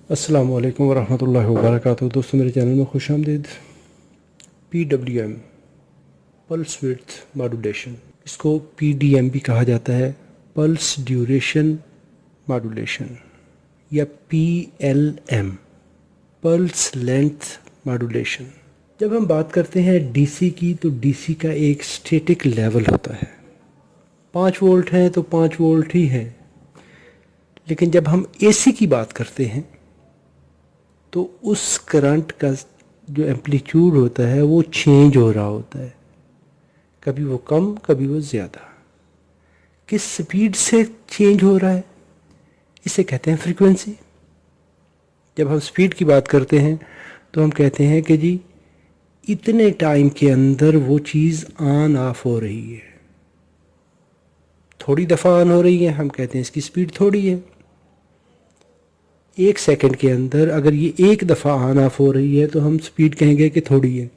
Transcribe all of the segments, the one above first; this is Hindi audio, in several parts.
अस्सलाम वालेकुम वरहमतुल्लाहि वबरकातुहू। दोस्तों, मेरे चैनल में खुश आमदीद। PWM पल्स विड्थ मॉड्यूलेशन, इसको PDM भी कहा जाता है, पल्स ड्यूरेशन मॉड्यूलेशन, या PLM पल्स लेंथ मॉड्यूलेशन। जब हम बात करते हैं DC की, तो DC का एक स्टैटिक लेवल होता है। 5 वोल्ट है तो 5 वोल्ट ही है। लेकिन जब हम AC की बात करते हैं तो उस करंट का जो एम्पलीट्यूड होता है वो चेंज हो रहा होता है, कभी वो कम कभी वो ज़्यादा। किस स्पीड से चेंज हो रहा है, इसे कहते हैं फ्रीक्वेंसी। जब हम स्पीड की बात करते हैं तो हम कहते हैं कि जी इतने टाइम के अंदर वो चीज़ ऑन ऑफ हो रही है। थोड़ी दफ़ा ऑन हो रही है, हम कहते हैं इसकी स्पीड थोड़ी है। 1 सेकंड के अंदर अगर ये एक दफ़ा ऑन ऑफ हो रही है तो हम स्पीड कहेंगे कि थोड़ी है।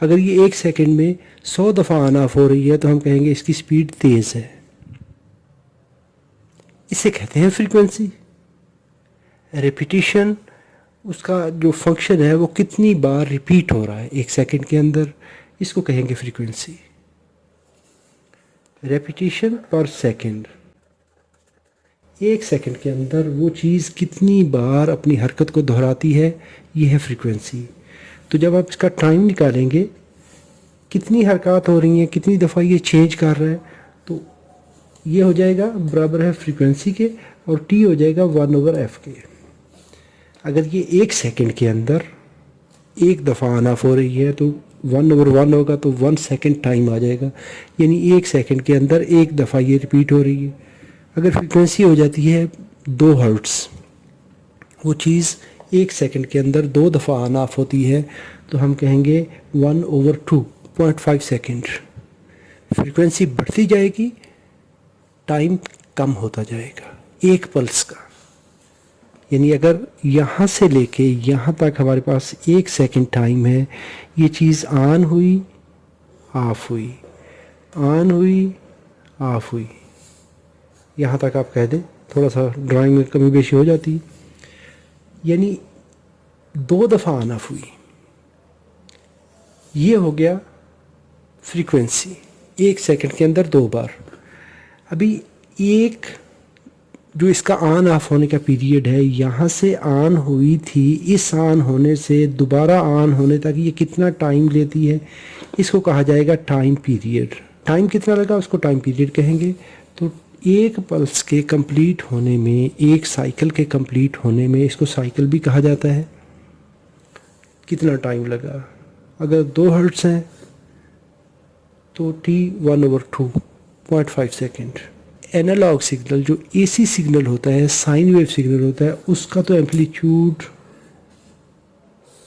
अगर ये 1 सेकंड में 100 दफ़ा ऑन ऑफ हो रही है तो हम कहेंगे इसकी स्पीड तेज़ है। इसे कहते हैं फ्रीक्वेंसी। रिपीटिशन, उसका जो फंक्शन है वो कितनी बार रिपीट हो रहा है 1 सेकंड के अंदर, इसको कहेंगे फ्रीक्वेंसी। रेपिटेशन पर सेकंड, 1 सेकंड के अंदर वो चीज़ कितनी बार अपनी हरकत को दोहराती है, ये है फ्रीक्वेंसी। तो जब आप इसका टाइम निकालेंगे, कितनी हरकत हो रही हैं, कितनी दफ़ा ये चेंज कर रहा है, तो ये हो जाएगा बराबर है फ्रीक्वेंसी के, और T हो जाएगा 1/f के। अगर ये 1 सेकंड के अंदर एक दफ़ा ऑन ऑफ हो रही है तो 1/1 होगा, तो 1 सेकंड टाइम आ जाएगा, यानी 1 सेकंड के अंदर एक दफ़ा ये रिपीट हो रही है। अगर फ्रीक्वेंसी हो जाती है 2 हर्ट्ज़, वो चीज़ 1 सेकंड के अंदर 2 दफ़ा ऑन ऑफ होती है, तो हम कहेंगे 1/2.5 सेकंड। फ्रीक्वेंसी बढ़ती जाएगी, टाइम कम होता जाएगा एक पल्स का। यानी अगर यहाँ से लेके यहाँ तक हमारे पास 1 सेकंड टाइम है, ये चीज़ ऑन हुई ऑफ हुई, ऑन हुई ऑफ हुई, यहाँ तक आप कह दें। थोड़ा सा ड्राइंग में कमी बेशी हो जाती है, यानी 2 दफ़ा ऑन ऑफ हुई, ये हो गया फ्रीक्वेंसी। 1 सेकंड के अंदर 2 बार। अभी एक जो इसका ऑन ऑफ होने का पीरियड है, यहाँ से ऑन हुई थी, इस ऑन होने से दोबारा ऑन होने तक ये कितना टाइम लेती है, इसको कहा जाएगा टाइम पीरियड। टाइम कितना लगा उसको टाइम पीरियड कहेंगे। तो एक पल्स के कंप्लीट होने में, एक साइकिल के कंप्लीट होने में, इसको साइकिल भी कहा जाता है, कितना टाइम लगा। अगर 2 हर्ट्ज़ हैं तो T 1/2.5 सेकेंड। एनालॉग सिग्नल, जो AC सिग्नल होता है, साइन वेव सिग्नल होता है, उसका तो एम्पलीट्यूड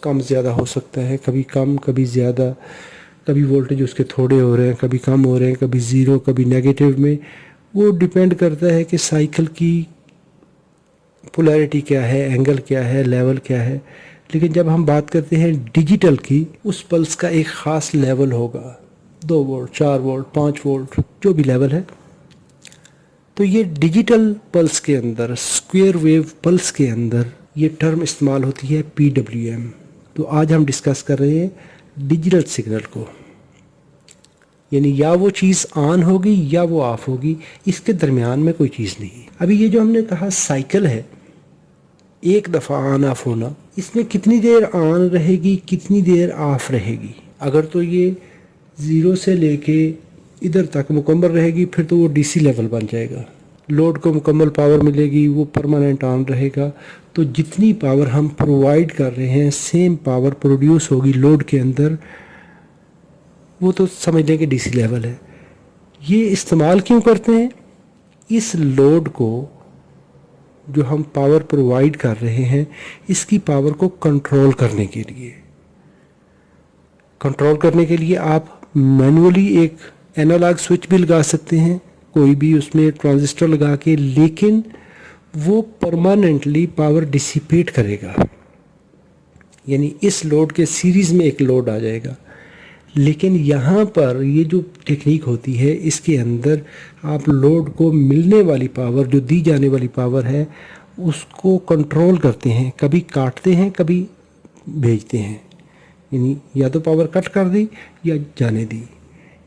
कम ज़्यादा हो सकता है, कभी कम कभी ज़्यादा, कभी वोल्टेज उसके थोड़े हो रहे हैं, कभी कम हो रहे हैं, कभी ज़ीरो कभी नेगेटिव में। वो डिपेंड करता है कि साइकिल की पोलैरिटी क्या है, एंगल क्या है, लेवल क्या है। लेकिन जब हम बात करते हैं डिजिटल की, उस पल्स का एक ख़ास लेवल होगा, 2 वोल्ट 4 वोल्ट 5 वोल्ट, जो भी लेवल है। तो ये डिजिटल पल्स के अंदर, स्क्वायर वेव पल्स के अंदर, ये टर्म इस्तेमाल होती है PWM। तो आज हम डिस्कस कर रहे हैं डिजिटल सिग्नल को, यानी या वो चीज़ ऑन होगी या वो ऑफ होगी, इसके दरमियान में कोई चीज़ नहीं। अभी ये जो हमने कहा साइकिल है, एक दफ़ा ऑन ऑफ होना, इसमें कितनी देर ऑन रहेगी, कितनी देर ऑफ रहेगी। अगर तो ये 0 से लेके इधर तक मुकम्मल रहेगी, फिर तो वो DC लेवल बन जाएगा, लोड को मुकम्मल पावर मिलेगी, वो परमानेंट ऑन रहेगा। तो जितनी पावर हम प्रोवाइड कर रहे हैं, सेम पावर प्रोड्यूस होगी लोड के अंदर, वो तो समझ लें कि DC लेवल है। ये इस्तेमाल क्यों करते हैं? इस लोड को जो हम पावर प्रोवाइड कर रहे हैं, इसकी पावर को कंट्रोल करने के लिए। कंट्रोल करने के लिए आप मैनुअली एक एनालॉग स्विच भी लगा सकते हैं, कोई भी उसमें ट्रांजिस्टर लगा के, लेकिन वो परमानेंटली पावर डिसिपेट करेगा, यानी इस लोड के सीरीज़ में एक लोड आ जाएगा। लेकिन यहाँ पर ये जो टेक्निक होती है, इसके अंदर आप लोड को मिलने वाली पावर, जो दी जाने वाली पावर है, उसको कंट्रोल करते हैं, कभी काटते हैं कभी भेजते हैं, यानी या तो पावर कट कर दी या जाने दी,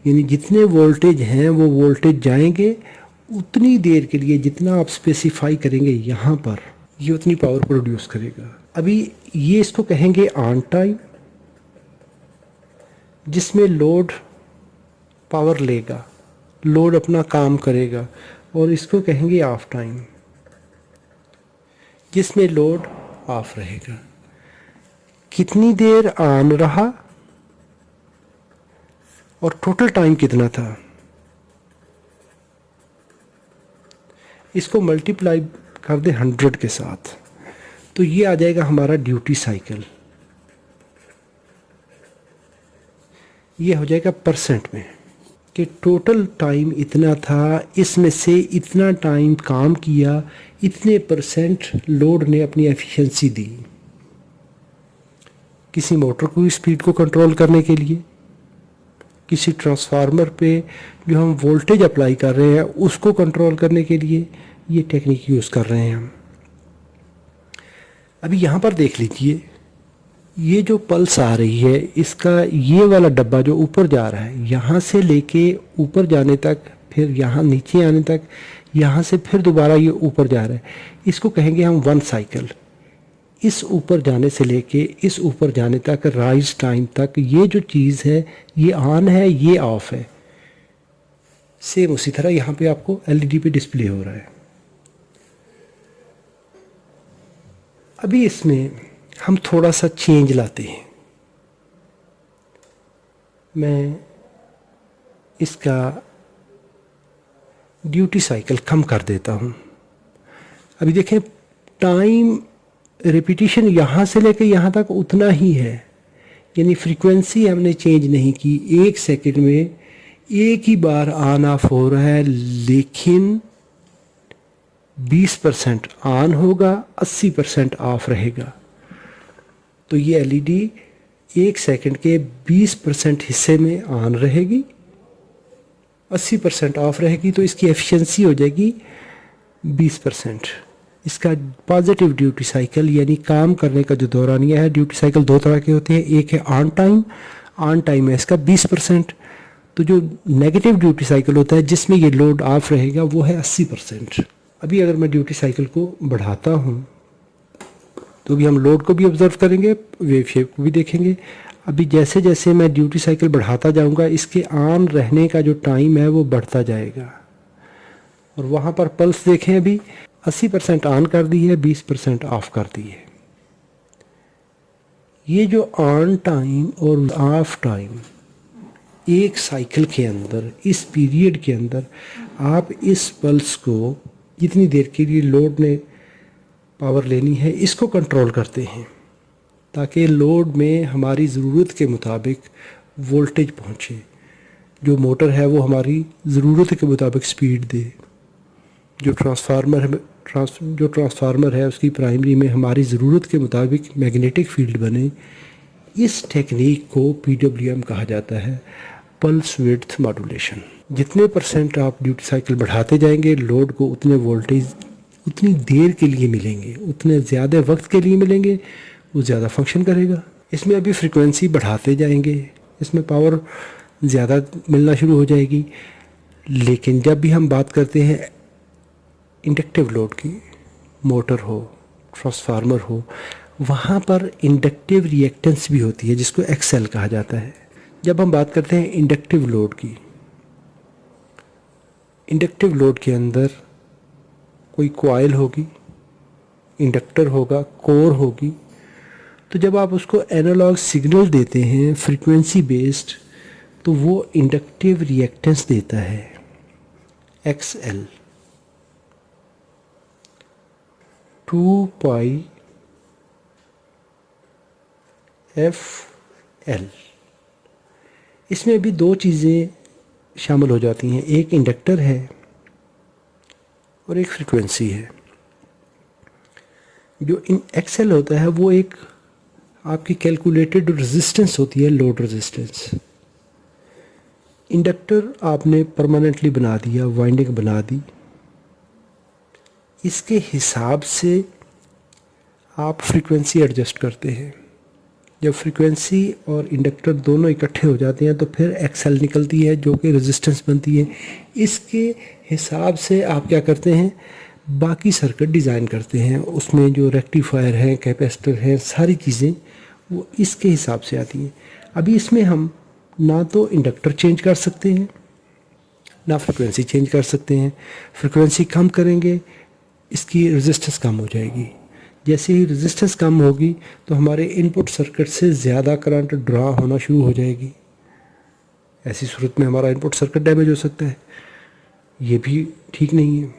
यानी जितने वोल्टेज हैं वो वोल्टेज जाएंगे उतनी देर के लिए जितना आप स्पेसिफाई करेंगे यहाँ पर, ये उतनी पावर प्रोड्यूस करेगा। अभी ये इसको कहेंगे ऑन टाइम, जिसमें लोड पावर लेगा, लोड अपना काम करेगा, और इसको कहेंगे ऑफ टाइम, जिसमें लोड ऑफ रहेगा। कितनी देर ऑन रहा और टोटल टाइम कितना था, इसको मल्टीप्लाई कर दे 100 के साथ, तो ये आ जाएगा हमारा ड्यूटी साइकिल। ये हो जाएगा परसेंट में कि टोटल टाइम इतना था, इसमें से इतना टाइम काम किया, इतने परसेंट लोड ने अपनी एफिशिएंसी दी। किसी मोटर को स्पीड को कंट्रोल करने के लिए, किसी ट्रांसफार्मर पे जो हम वोल्टेज अप्लाई कर रहे हैं उसको कंट्रोल करने के लिए ये टेक्निक यूज़ कर रहे हैं हम। अभी यहाँ पर देख लीजिए, ये जो पल्स आ रही है, इसका ये वाला डब्बा जो ऊपर जा रहा है, यहाँ से लेके ऊपर जाने तक, फिर यहाँ नीचे आने तक, यहाँ से फिर दोबारा ये ऊपर जा रहा है, इसको कहेंगे हम 1 साइकिल। इस ऊपर जाने से लेके इस ऊपर जाने तक, राइज टाइम तक, ये जो चीज़ है ये ऑन है, ये ऑफ है। सेम उसी तरह यहाँ पे आपको एलईडी पे डिस्प्ले हो रहा है। अभी इसमें हम थोड़ा सा चेंज लाते हैं। मैं इसका ड्यूटी साइकिल कम कर देता हूँ। अभी देखें, टाइम रिपीटिशन यहाँ से लेकर यहाँ तक उतना ही है, यानी फ्रीक्वेंसी हमने चेंज नहीं की। 1 सेकंड में एक ही बार ऑन ऑफ हो रहा है, लेकिन 20% ऑन होगा, 80% ऑफ रहेगा। तो ये एलईडी 1 सेकंड के 20% हिस्से में ऑन रहेगी, 80% ऑफ रहेगी, तो इसकी एफिशिएंसी हो जाएगी 20%। इसका पॉजिटिव ड्यूटी साइकिल यानी काम करने का जो दौरानिया है, ड्यूटी साइकिल 2 तरह के होते हैं, एक है ऑन टाइम है इसका 20%, तो जो नेगेटिव ड्यूटी साइकिल होता है जिसमें ये लोड ऑफ रहेगा वो है 80%। अभी अगर मैं ड्यूटी साइकिल को बढ़ाता हूँ तो भी हम लोड को भी ऑब्जर्व करेंगे, वेव शेप को भी देखेंगे। अभी जैसे जैसे मैं ड्यूटी साइकिल बढ़ाता जाऊंगा, इसके ऑन रहने का जो टाइम है वो बढ़ता जाएगा। और वहाँ पर पल्स देखें, अभी 80% ऑन कर दी है, 20% ऑफ कर दी है। ये जो ऑन टाइम और ऑफ टाइम एक साइकिल के अंदर, इस पीरियड के अंदर आप इस पल्स को जितनी देर के लिए लोड ने पावर लेनी है इसको कंट्रोल करते हैं, ताकि लोड में हमारी ज़रूरत के मुताबिक वोल्टेज पहुँचे, जो मोटर है वो हमारी ज़रूरत के मुताबिक स्पीड दे, जो ट्रांसफार्मर है उसकी प्राइमरी में हमारी ज़रूरत के मुताबिक मैग्नेटिक फील्ड बने। इस टेक्निक को पीडब्ल्यूएम कहा जाता है, पल्स विड्थ मॉड्यूलेशन। जितने परसेंट आप ड्यूटी साइकिल बढ़ाते जाएंगे, लोड को उतने वोल्टेज उतनी देर के लिए मिलेंगे, उतने ज़्यादा वक्त के लिए मिलेंगे, वो ज़्यादा फंक्शन करेगा। इसमें अभी फ्रीक्वेंसी बढ़ाते जाएंगे, इसमें पावर ज़्यादा मिलना शुरू हो जाएगी। लेकिन जब भी हम बात करते हैं इंडक्टिव लोड की, मोटर हो, ट्रांसफार्मर हो, वहाँ पर इंडक्टिव रिएक्टेंस भी होती है जिसको एक्सएल कहा जाता है। जब हम बात करते हैं इंडक्टिव लोड की, इंडक्टिव लोड के अंदर कोई कॉइल होगी, इंडक्टर होगा, कोर होगी। तो जब आप उसको एनालॉग सिग्नल देते हैं फ्रीक्वेंसी बेस्ड, तो वो इंडक्टिव रिएक्टेंस देता है एक्सएल 2 पाई एफ एल। इसमें भी 2 चीज़ें शामिल हो जाती हैं, एक इंडक्टर है और एक फ्रीक्वेंसी है। जो इन एक्सएल होता है वो एक आपकी कैलकुलेटेड रेजिस्टेंस होती है, लोड रेजिस्टेंस। इंडक्टर आपने परमानेंटली बना दिया, वाइंडिंग बना दी, इसके हिसाब से आप फ्रीक्वेंसी एडजस्ट करते हैं। जब फ्रीक्वेंसी और इंडक्टर दोनों इकट्ठे हो जाते हैं तो फिर एक्सएल निकलती है जो कि रेजिस्टेंस बनती है। इसके हिसाब से आप क्या करते हैं, बाकी सर्किट डिज़ाइन करते हैं। उसमें जो रेक्टिफायर हैं, कैपेसिटर हैं, सारी चीज़ें वो इसके हिसाब से आती हैं। अभी इसमें हम ना तो इंडक्टर चेंज कर सकते हैं ना फ्रीक्वेंसी चेंज कर सकते हैं। फ्रीक्वेंसी कम करेंगे, इसकी रेजिस्टेंस कम हो जाएगी। जैसे ही रेजिस्टेंस कम होगी तो हमारे इनपुट सर्किट से ज़्यादा करंट ड्रा होना शुरू हो जाएगी। ऐसी सूरत में हमारा इनपुट सर्किट डैमेज हो सकता है, ये भी ठीक नहीं है।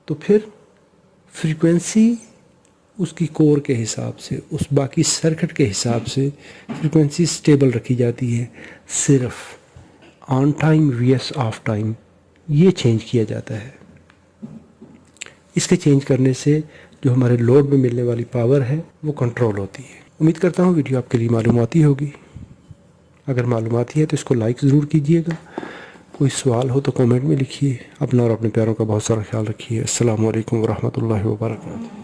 तो फिर फ्रीक्वेंसी उसकी कोर के हिसाब से, उस बाकी सर्किट के हिसाब से फ्रीक्वेंसी स्टेबल रखी जाती है। सिर्फ on time V S off time ये चेंज किया जाता है। इसके चेंज करने से जो हमारे लोड में मिलने वाली पावर है वो कंट्रोल होती है। उम्मीद करता हूँ वीडियो आपके लिए मालूमाती होगी। अगर मालूमाती है तो इसको लाइक ज़रूर कीजिएगा। कोई सवाल हो तो कमेंट में लिखिए। अपना और अपने प्यारों का बहुत सारा ख्याल रखिए। अस्सलाम वालेकुम वरहमतुल्लाहि वबरकातुहू।